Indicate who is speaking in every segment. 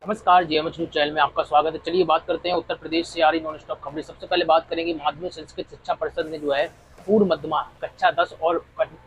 Speaker 1: नमस्कार, जेएमएच news channel में आपका स्वागत है। चलिए बात करते हैं उत्तर प्रदेश से आ रही नॉन स्टॉप खबरें। सबसे पहले बात करेंगे माध्यमिक संस्कृत शिक्षा परिषद ने जो है पूर्व मध्यमा कक्षा 10 और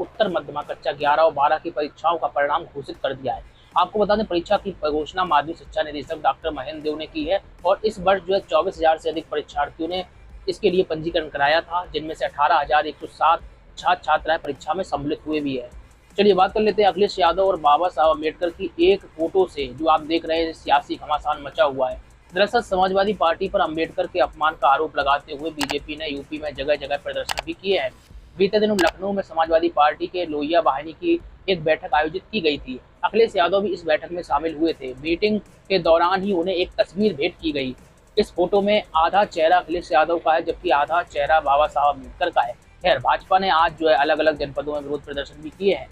Speaker 1: उत्तर मध्यमा कक्षा 11 और 12 की परीक्षाओं का परिणाम घोषित कर दिया है। आपको बता दें, परीक्षा की घोषणा माध्यमिक शिक्षा निदेशक डॉक्टर महेंद्र देव ने की है और इस वर्ष जो है 24,000 से अधिक परीक्षार्थियों ने इसके लिए पंजीकरण कराया था, जिनमें से 18,107 छात्र छात्राएं परीक्षा में सम्मिलित हुए भी है। चलिए बात कर लेते हैं अखिलेश यादव और बाबा साहब अम्बेडकर की एक फोटो से। जो आप देख रहे हैं सियासी घमासान मचा हुआ है। दरअसल समाजवादी पार्टी पर अम्बेडकर के अपमान का आरोप लगाते हुए बीजेपी ने यूपी में जगह जगह प्रदर्शन भी किए हैं। बीते दिनों लखनऊ में समाजवादी पार्टी के लोहिया वाहिनी की एक बैठक आयोजित की गई थी। अखिलेश यादव भी इस बैठक में शामिल हुए थे। मीटिंग के दौरान ही उन्हें एक तस्वीर भेंट की गई। इस फोटो में आधा चेहरा अखिलेश यादव का है, जबकि आधा चेहरा बाबा साहब अम्बेडकर का है। खैर, भाजपा ने आज जो है अलग अलग जनपदों में विरोध प्रदर्शन भी किए हैं।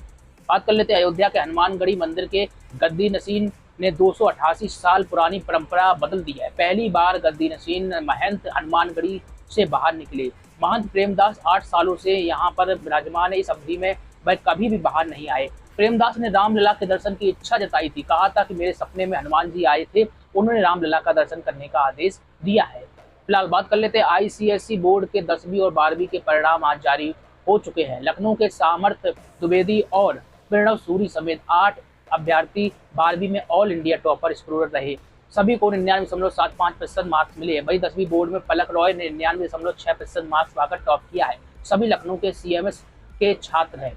Speaker 1: बात कर लेते हैं अयोध्या के हनुमानगढ़ी मंदिर के गद्दी नशीन ने 288 साल पुरानी परंपरा बदल दी है। पहली बार गद्दी नशीन महंत हनुमानगढ़ी से बाहर निकले। महंत प्रेमदास 8 सालों से यहाँ पर विराजमान है। इस अवधि में वह कभी भी बाहर नहीं आए। प्रेमदास ने रामलला के दर्शन की इच्छा जताई थी। कहा था कि मेरे सपने में हनुमान जी आए थे, उन्होंने रामलला का दर्शन करने का आदेश दिया है। फिलहाल बात कर लेते हैं आईसीएसई बोर्ड के 10वीं और 12वीं के परिणाम आज जारी हो चुके हैं। लखनऊ के सामर्थ द्विवेदी और प्रणव सूरी समेत 8 अभ्यर्थी 12वीं में ऑल इंडिया टॉपर स्कोरर रहे। सभी को 99.75% मार्क्स मिले। वही 10वीं बोर्ड में पलक रॉय ने 99.6% मार्क्स पाकर टॉप किया है। सभी लखनऊ के सीएमएस के छात्र हैं।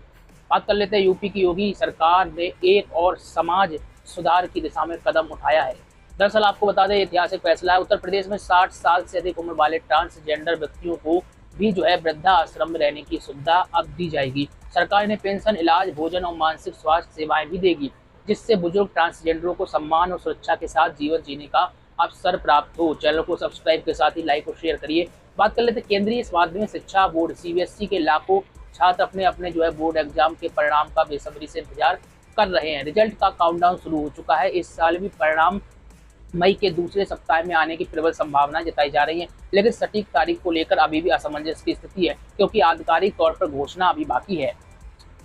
Speaker 1: बात कर लेते हैं यूपी की योगी सरकार ने एक और समाज सुधार की दिशा में कदम उठाया है। दरअसल आपको बता दें, ऐतिहासिक फैसला है। उत्तर प्रदेश में 60 साल से अधिक उम्र वाले ट्रांसजेंडर व्यक्तियों को भी जो है वृद्धा आश्रम में रहने की सुविधा अब दी जाएगी। सरकार इन्हें पेंशन, इलाज, भोजन और मानसिक स्वास्थ्य सेवाएं भी देगी, जिससे बुजुर्ग ट्रांसजेंडरों को सम्मान और सुरक्षा के साथ जीवन जीने का अवसर प्राप्त हो। चैनल को सब्सक्राइब के साथ ही लाइक और शेयर करिए। बात कर लेते हैं केंद्रीय माध्यमिक शिक्षा बोर्ड सीबीएसई के लाखों छात्र अपने अपने जो है बोर्ड एग्जाम के परिणाम का बेसब्री से इंतजार कर रहे हैं। रिजल्ट का काउंटडाउन शुरू हो चुका है। इस साल भी परिणाम मई के दूसरे सप्ताह में आने की प्रबल संभावना जताई जा रही है, लेकिन सटीक तारीख को लेकर अभी भी असमंजस की स्थिति है, क्योंकि आधिकारिक तौर पर घोषणा अभी बाकी है।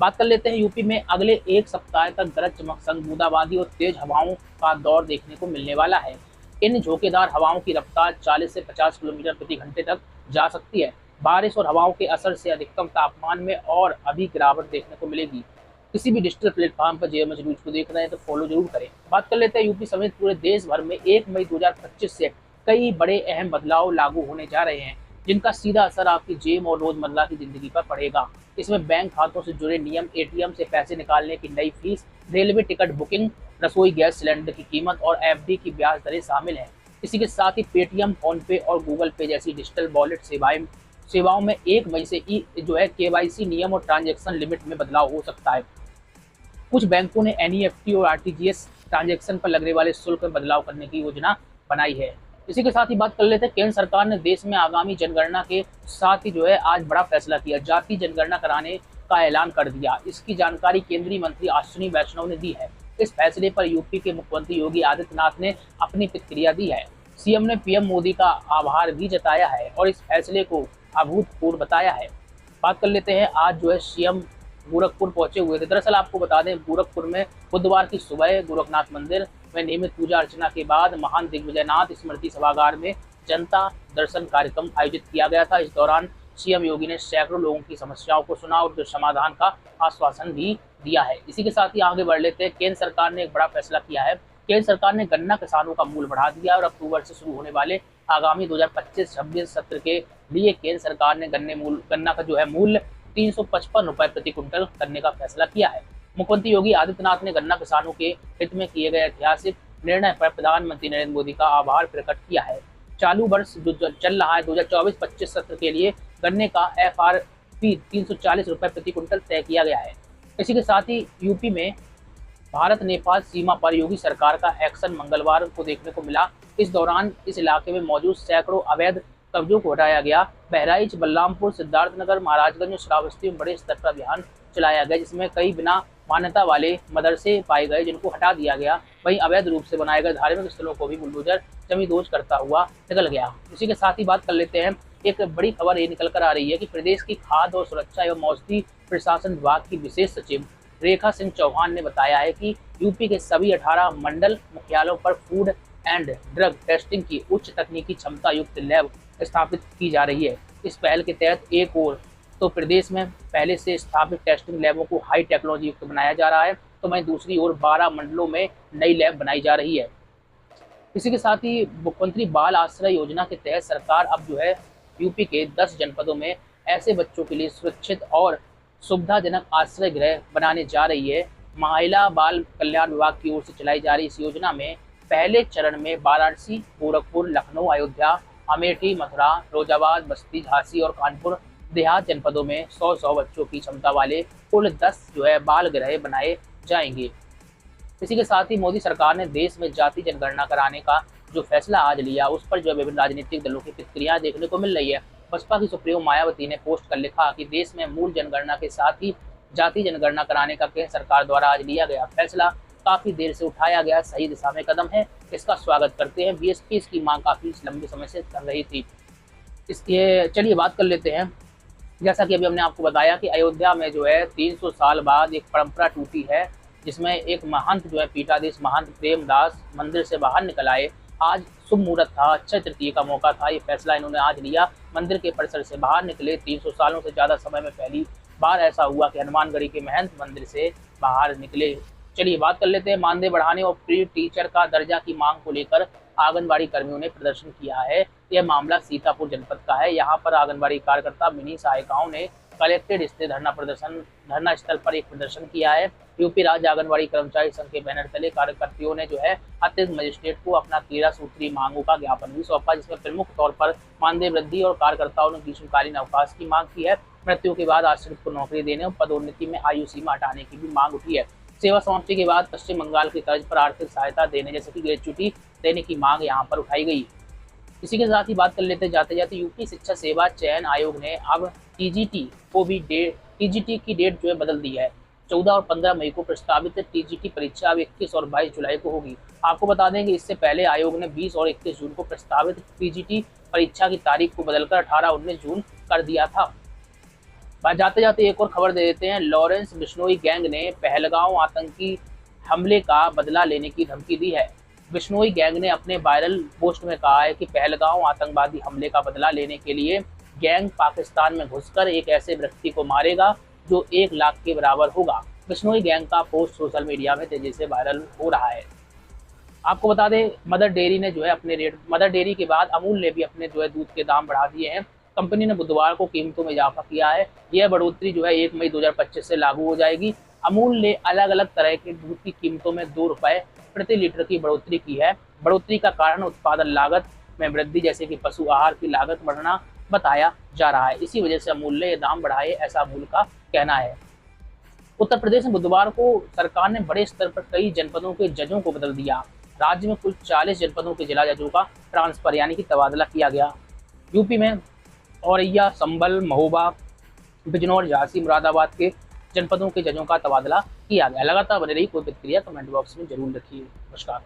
Speaker 1: बात कर लेते हैं यूपी में अगले एक सप्ताह तक गरज चमक संग बूंदाबांदी और तेज हवाओं का दौर देखने को मिलने वाला है। इन झोंकेदार हवाओं की रफ्तार 40 से 50 किलोमीटर प्रति घंटे तक जा सकती है। बारिश और हवाओं के असर से अधिकतम तापमान में और अभी गिरावट देखने को मिलेगी। किसी भी डिजिटल प्लेटफॉर्म पर जेएमएच न्यूज को देख रहे हैं तो फॉलो जरूर करें। बात कर लेते हैं यूपी समेत पूरे देश भर में 1 मई 2025 से कई बड़े अहम बदलाव लागू होने जा रहे हैं, जिनका सीधा असर आपकी जेब और रोजमर्रा की जिंदगी पर पड़ेगा। इसमें बैंक खातों से जुड़े नियम, एटीएम से पैसे निकालने की नई फीस, रेलवे टिकट बुकिंग, रसोई गैस सिलेंडर की कीमत और एफडी की ब्याज दरें शामिल हैं। इसी के साथ ही पेटीएम, फोन पे और गूगल पे जैसी डिजिटल वॉलेट सेवाओं में 1 मई से जो है केवाईसी नियम और ट्रांजैक्शन लिमिट में बदलाव हो सकता है। कुछ बैंकों ने एनईएफटी और आरटीजीएस ट्रांजैक्शन पर लगने वाले शुल्क में बदलाव करने की योजना बनाई है। इसी के साथ ही बात कर लेते हैं केंद्र सरकार ने देश में आगामी जनगणना के साथ ही जो है आज बड़ा फैसला किया। जातीय जनगणना कराने का ऐलान कर दिया। इसकी जानकारी केंद्रीय मंत्री अश्विनी वैष्णव ने दी है। इस फैसले पर यूपी के मुख्यमंत्री योगी आदित्यनाथ ने अपनी प्रतिक्रिया दी है। सीएम ने पीएम मोदी का आभार भी जताया है और इस फैसले को अभूतपूर्व बताया है। बात कर लेते हैं, आज जो है सीएम गोरखपुर पहुंचे हुए थे। दरअसल आपको बता दें, गोरखपुर में बुधवार की सुबह गोरखनाथ मंदिर में नियमित पूजा अर्चना के बाद महान दिग्विजयनाथ स्मृति सभागार में जनता दर्शन कार्यक्रम आयोजित किया गया था। इस दौरान सीएम योगी ने सैकड़ों लोगों की समस्याओं को सुना और समाधान का आश्वासन भी दिया है। इसी के साथ ही आगे बढ़ लेते हैं, केंद्र सरकार ने एक बड़ा फैसला किया है। केंद्र सरकार ने गन्ना किसानों का मूल्य बढ़ा दिया और अक्टूबर से शुरू होने वाले आगामी 2025-26 सत्र के लिए केंद्र सरकार ने गन्ना का जो है मूल्य 355 रुपए प्रति क्विंटल करने का फैसला किया है। मुख्यमंत्री योगी आदित्यनाथ ने गन्ना किसानों के हित में किए गए ऐतिहासिक निर्णय पर प्रधानमंत्री नरेंद्र मोदी का आभार प्रकट किया है। चालू वर्ष जो चल रहा है 2024-25 सत्र के लिए गन्ने का एफआरपी 340 रुपए प्रति क्विंटल तय किया गया है। इसी के साथ ही यूपी में भारत नेपाल सीमा पर योगी सरकार का एक्शन मंगलवार को देखने को मिला। इस दौरान इस इलाके में मौजूद सैकड़ों अवैध कब्जों को हटाया गया। बहराइच, बलरामपुर, सिद्धार्थनगर, महाराजगंज और श्रावस्ती में बड़े स्तर पर अभियान चलाया गया, जिसमें कई बिना मान्यता वाले मदरसे पाए गए, जिनको हटा दिया गया। वहीं अवैध रूप से बनाए गए धार्मिक स्थलों को भी बुलडोजर जमींदोज करता हुआ निकल गया। इसी के साथ ही बात कर लेते हैं, एक बड़ी खबर ये निकल कर आ रही है कि प्रदेश की खाद्य और सुरक्षा एवं औषधि प्रशासन विभाग की विशेष सचिव रेखा सिंह चौहान ने बताया है कि यूपी के सभी 18 मंडल मुख्यालयों पर फूड एंड ड्रग टेस्टिंग की उच्च तकनीकी क्षमता युक्त लैब स्थापित की जा रही है। इस पहल के तहत एक और तो प्रदेश में पहले से स्थापित टेस्टिंग लैबों को हाई टेक्नोलॉजी युक्त बनाया जा रहा है, तो वहीं दूसरी ओर 12 मंडलों में नई लैब बनाई जा रही है। इसी के साथ ही मुख्यमंत्री बाल आश्रय योजना के तहत सरकार अब जो है यूपी के 10 जनपदों में ऐसे बच्चों के लिए सुरक्षित और सुविधाजनक आश्रय गृह बनाने जा रही है। महिला बाल कल्याण विभाग की ओर से चलाई जा रही इस योजना में पहले चरण में वाराणसी, गोरखपुर, लखनऊ, अयोध्या, अमेठी, मथुरा, फिरोजाबाद, बस्ती, झांसी और कानपुर देहात जनपदों में 100 बच्चों की क्षमता वाले कुल 10 जो है बाल गृह बनाए जाएंगे। इसी के साथ ही मोदी सरकार ने देश में जाति जनगणना कराने का जो फैसला आज लिया, उस पर जो विभिन्न राजनीतिक दलों की प्रतिक्रिया देखने को मिल रही है। बसपा की सुप्रीमो मायावती ने पोस्ट कर लिखा कि देश में मूल जनगणना के साथ ही जाति जनगणना कराने का केंद्र सरकार द्वारा आज लिया गया फैसला काफी देर से उठाया गया सही दिशा में कदम है, इसका स्वागत करते हैं। बीएसपी इसकी मांग काफी लंबे समय से कर रही थी। इसके चलिए बात कर लेते हैं। जैसा कि अभी हमने आपको बताया कि अयोध्या में जो है 300 साल बाद एक परंपरा टूटी है, जिसमें एक महंत जो है पीठाधीश महंत प्रेमदास मंदिर से बाहर निकल आए। आज शुभ मुहूर्त था, अक्षय तृतीया का मौका था, ये फैसला इन्होंने आज लिया। मंदिर के परिसर से बाहर निकले। 300 सालों से ज़्यादा समय में पहली बार ऐसा हुआ कि हनुमानगढ़ी के महंत मंदिर से बाहर निकले। चलिए बात कर लेते हैं। मानदेय बढ़ाने और प्री टीचर का दर्जा की मांग को लेकर आंगनबाड़ी कर्मियों ने प्रदर्शन किया है। यह मामला सीतापुर जनपद का है। यहाँ पर आंगनबाड़ी कार्यकर्ता मिनी सहायिकाओं ने कलेक्ट्रेट स्थित धरना स्थल पर एक प्रदर्शन किया है। यूपी राज्य आंगनबाड़ी कर्मचारी संघ के बैनर तले कार्यकर्तियों ने जो है अतिरिक्त मजिस्ट्रेट को अपना 13 सूत्रीय मांगों का ज्ञापन भी सौंपा, जिसमें प्रमुख तौर पर मानदेय वृद्धि और कार्यकर्ताओं ने ग्रीष्मकालीन अवकाश की मांग की है। मृत्यु के बाद आश्रित को नौकरी देने और पदोन्नति में आयु सीमा हटाने की भी मांग उठी है। सेवा समाप्ति के बाद पश्चिम बंगाल की तर्ज पर आर्थिक सहायता देने जैसे कि ग्रेच्युटी देने की मांग यहाँ पर उठाई गई। इसी के साथ ही बात कर लेते जाते जाते यूपी शिक्षा सेवा चयन आयोग ने अब टीजीटी की डेट जो है बदल दी है। 14 और 15 मई को प्रस्तावित टीजीटी परीक्षा अब 21 और 22 जुलाई को होगी। आपको बता दें कि इससे पहले आयोग ने 20 और 21 जून को प्रस्तावित टीजीटी परीक्षा की तारीख को बदलकर 18-19 जून कर दिया था। जाते जाते एक और खबर दे देते हैं। लॉरेंस बिश्नोई गैंग ने पहलगांव आतंकी हमले का बदला लेने की धमकी दी है। बिश्नोई गैंग ने अपने वायरल पोस्ट में कहा है कि पहलगांव आतंकवादी हमले का बदला लेने के लिए गैंग पाकिस्तान में घुसकर एक ऐसे व्यक्ति को मारेगा जो 1 लाख के बराबर होगा। बिश्नोई गैंग का पोस्ट सोशल मीडिया में तेजी से वायरल हो रहा है। आपको बता दें मदर डेयरी ने जो है मदर डेयरी के बाद अमूल ने भी अपने जो है दूध के दाम बढ़ा दिए हैं। कंपनी ने बुधवार को कीमतों में इजाफा किया है। यह बढ़ोतरी जो है 1 मई 2025 से लागू हो जाएगी। अमूल ने अलग अलग तरह के दूध की कीमतों में 2 रुपए प्रति लीटर की बढ़ोतरी की है। बढ़ोतरी का कारण उत्पादन लागत में वृद्धि जैसे कि पशु आहार की लागत बढ़ना बताया जा रहा है। इसी वजह से अमूल ने ये दाम बढ़ाए, ऐसा अमूल का कहना है। उत्तर प्रदेश में बुधवार को सरकार ने बड़े स्तर पर कई जनपदों के जजों को बदल दिया। राज्य में कुल 40 जनपदों के जिला जजों का ट्रांसफर यानी कि तबादला किया गया। यूपी में औरैया, संभल, महोबा, बिजनौर, झांसी, मुरादाबाद के जनपदों के जजों का तबादला किया गया। लगातार बने रही कोई प्रतिक्रिया कमेंट बॉक्स में जरूर रखिए। नमस्कार।